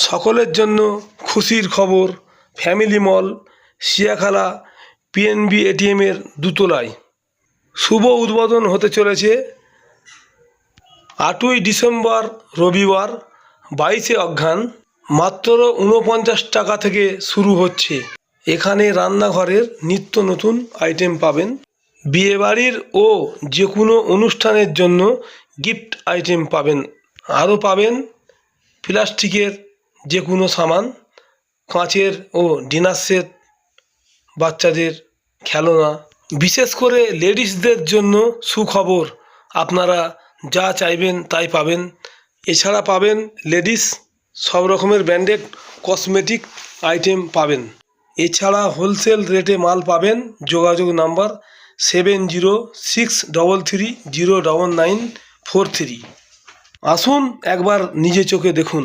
সকলের জন্য খুশির খবর, ফ্যামিলি মল সিয়াখালা পিএনবি এটিএমের দোতলায় শুভ উদ্বোধন হতে চলেছে 8ই ডিসেম্বর রবিবার 22শে অঘ্রান। মাত্র 49 টাকা থেকে শুরু হচ্ছে। এখানে রান্নাঘরের নিত্য নতুন আইটেম পাবেন। বিয়েবাড়ির ও যে কোনো অনুষ্ঠানের জন্য গিফট আইটেম পাবেন। আরও পাবেন প্লাস্টিকের যে কোনো সামান, কাঁচের ও ডিনার সেট, বাচ্চাদের খেলনা। বিশেষ করে লেডিসদের জন্য সুখবর, আপনারা যা চাইবেন তাই পাবেন। এছাড়া পাবেন লেডিস সব রকমের ব্র্যান্ডেড কসমেটিক আইটেম পাবেন। এছাড়া হোলসেল রেটে মাল পাবেন। যোগাযোগ নাম্বার 7063309943। আসুন একবার নিজে চোখে দেখুন।